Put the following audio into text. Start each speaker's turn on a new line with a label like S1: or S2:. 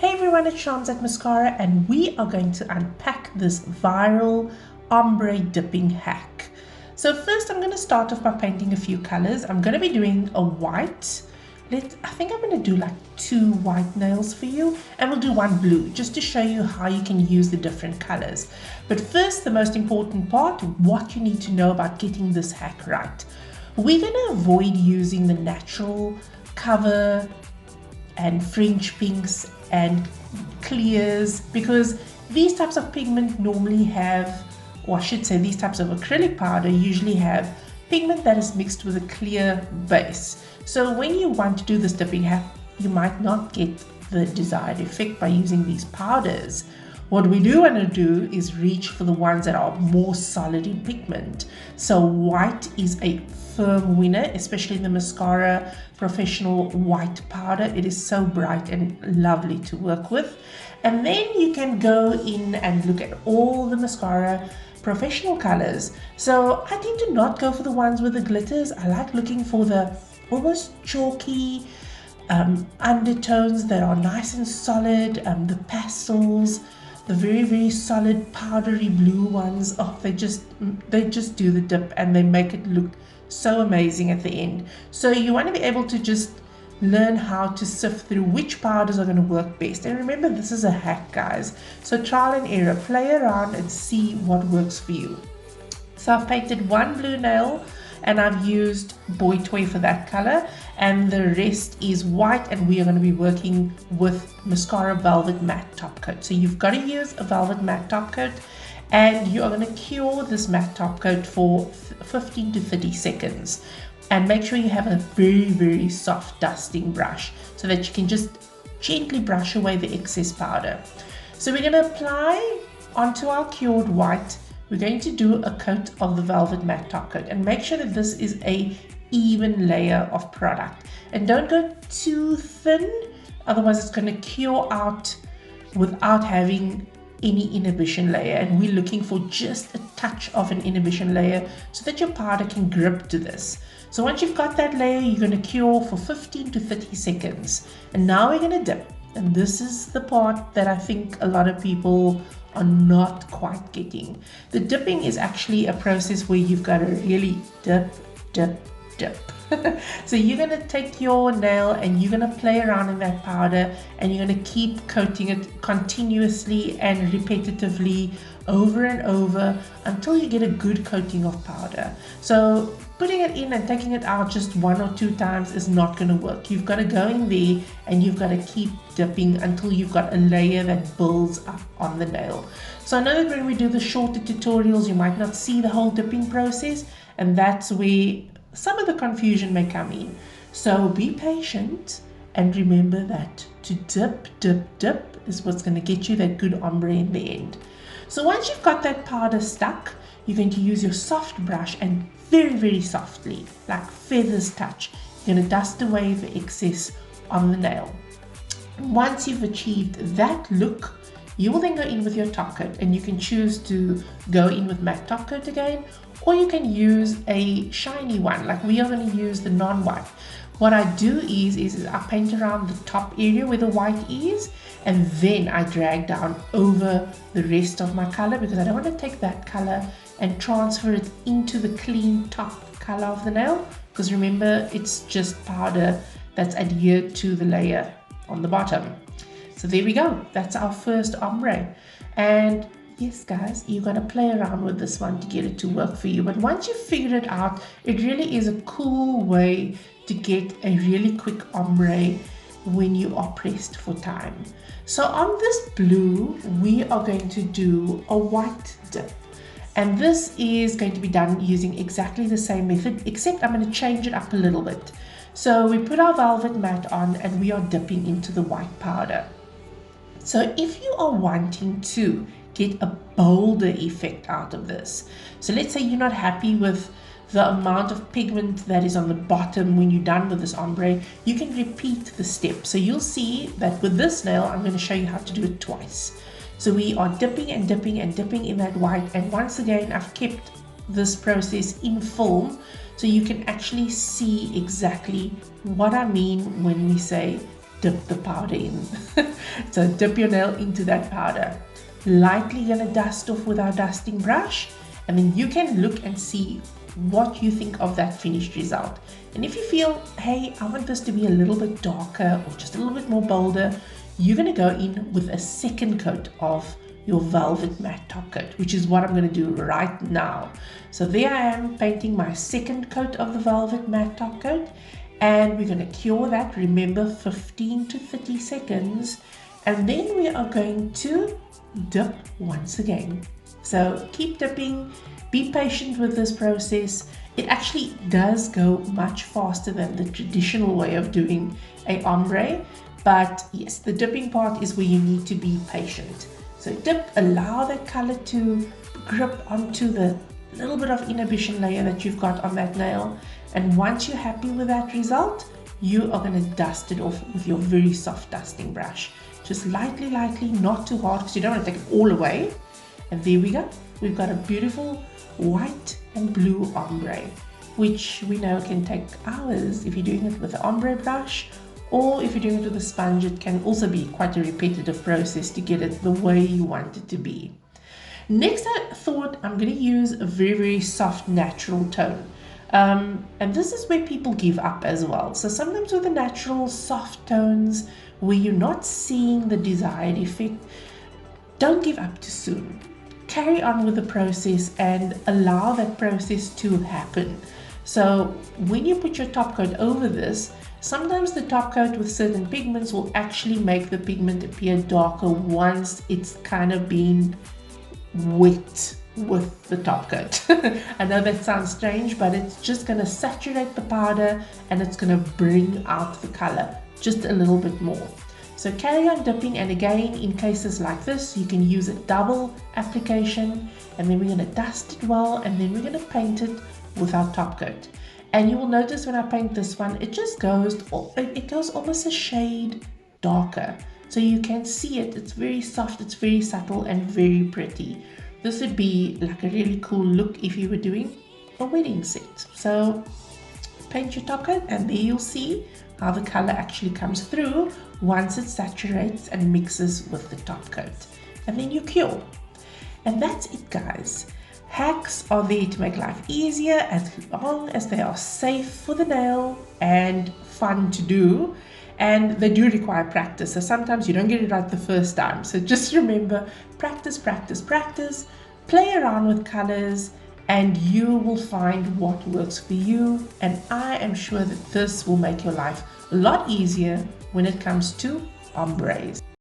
S1: Hey everyone, it's Shams at Mascara and we are going to unpack this viral ombre dipping hack. So first I'm going to start off by painting a few colors. I'm going to be doing a white. I think I'm going to do like 2 white nails for you, and we'll do 1 blue just to show you how you can use the different colors. But first, the most important part, what you need to know about getting this hack right. We're going to avoid using the natural cover and French pinks and clears, because these types of pigment normally have, or I should say these types of acrylic powder usually have pigment that is mixed with a clear base. So when you want to do this dipping hack, you might not get the desired effect by using these powders. What we do want to do is reach for the ones that are more solid in pigment. So white is a firm winner, especially in the Mascara Professional white powder. It is so bright and lovely to work with. And then you can go in and look at all the Mascara Professional colors. So I tend to not go for the ones with the glitters. I like looking for the almost chalky undertones that are nice and solid, the pastels, the very solid powdery blue ones. Oh, they just do the dip and they make it look so amazing at the end. So you want to be able to just learn how to sift through which powders are going to work best. And remember, this is a hack, guys, so trial and error, play around and see what works for you. So I've painted 1 blue nail and I've used Boy Toy for that color, and the rest is white, and we are going to be working with Mascara Velvet Matte Top Coat. So you've got to use a Velvet Matte Top Coat, and you are going to cure this matte top coat for 15 to 30 seconds. And make sure you have a very soft dusting brush so that you can just gently brush away the excess powder. So we're going to apply onto our cured white. We're going to do a coat of the Velvet Matte Top Coat, and make sure that this is a even layer of product, and don't go too thin, otherwise it's going to cure out without having any inhibition layer. And we're looking for just a touch of an inhibition layer so that your powder can grip to this. So once you've got that layer, you're going to cure for 15 to 30 seconds, and now we're going to dip. And this is the part that I think a lot of people are not quite getting. The dipping is actually a process where you've got to really dip. So you're going to take your nail and you're going to play around in that powder, and you're going to keep coating it continuously and repetitively over and over until you get a good coating of powder. So putting it in and taking it out just 1 or 2 times is not going to work. You've got to go in there and you've got to keep dipping until you've got a layer that builds up on the nail. So I know that when we do the shorter tutorials, you might not see the whole dipping process, and that's where some of the confusion may come in. So be patient and remember that to dip is what's going to get you that good ombre in the end. So once you've got that powder stuck, you're going to use your soft brush and very softly, like feathers touch, you're going to dust away the excess on the nail. Once you've achieved that look, you will then go in with your top coat, and you can choose to go in with matte top coat again, or you can use a shiny one, like we are going to use the non-white. What I do is I paint around the top area where the white is, and then I drag down over the rest of my color, because I don't want to take that color and transfer it into the clean top color of the nail, because remember, it's just powder that's adhered to the layer on the bottom. So there we go, that's our first ombre. And yes guys, you're going to play around with this one to get it to work for you. But once you've figured it out, it really is a cool way to get a really quick ombre when you are pressed for time. So on this blue, we are going to do a white dip. And this is going to be done using exactly the same method, except I'm going to change it up a little bit. So we put our velvet matte on and we are dipping into the white powder. So if you are wanting to get a bolder effect out of this, so let's say you're not happy with the amount of pigment that is on the bottom when you're done with this ombre, you can repeat the step. So you'll see that with this nail, I'm going to show you how to do it twice. So we are dipping and dipping and dipping in that white, and once again I've kept this process in film so you can actually see exactly what I mean when we say dip the powder in. So dip your nail into that powder. Lightly gonna dust off with our dusting brush, and then you can look and see what you think of that finished result. And if you feel, hey, I want this to be a little bit darker or just a little bit more bolder, you're gonna go in with a second coat of your velvet matte top coat, which is what I'm going to do right now. So there I am painting my second coat of the velvet matte top coat, and we're going to cure that, remember, 15 to 30 seconds, and then we are going to dip once again. So keep dipping, be patient with this process. It actually does go much faster than the traditional way of doing a ombre, but yes, the dipping part is where you need to be patient. So dip, allow that color to grip onto the little bit of inhibition layer that you've got on that nail. And once you're happy with that result, you are going to dust it off with your very soft dusting brush. Just lightly, not too hard, because you don't want to take it all away. And there we go. We've got a beautiful white and blue ombre, which we know can take hours if you're doing it with the ombre brush. Or if you're doing it with a sponge, it can also be quite a repetitive process to get it the way you want it to be. Next, I thought I'm going to use a very soft natural tone. And this is where people give up as well. So sometimes with the natural soft tones where you're not seeing the desired effect, don't give up too soon. Carry on with the process and allow that process to happen. So when you put your top coat over this, sometimes the top coat with certain pigments will actually make the pigment appear darker once it's kind of been wet with the top coat. I know that sounds strange, but it's just going to saturate the powder and it's going to bring out the color just a little bit more. So carry on dipping, and again, in cases like this, you can use a double application, and then we're going to dust it well, and then we're going to paint it with our top coat. And you will notice when I paint this one, it just goes almost a shade darker. So you can see it, it's very soft, it's very subtle and very pretty. This would be like a really cool look if you were doing a wedding set. So paint your top coat, and there you'll see how the color actually comes through once it saturates and mixes with the top coat. And then you cure. And that's it, guys. Hacks are there to make life easier as long as they are safe for the nail and fun to do. And they do require practice. So sometimes you don't get it right the first time. So just remember, practice, practice, practice. Play around with colors and you will find what works for you. And I am sure that this will make your life a lot easier when it comes to ombres.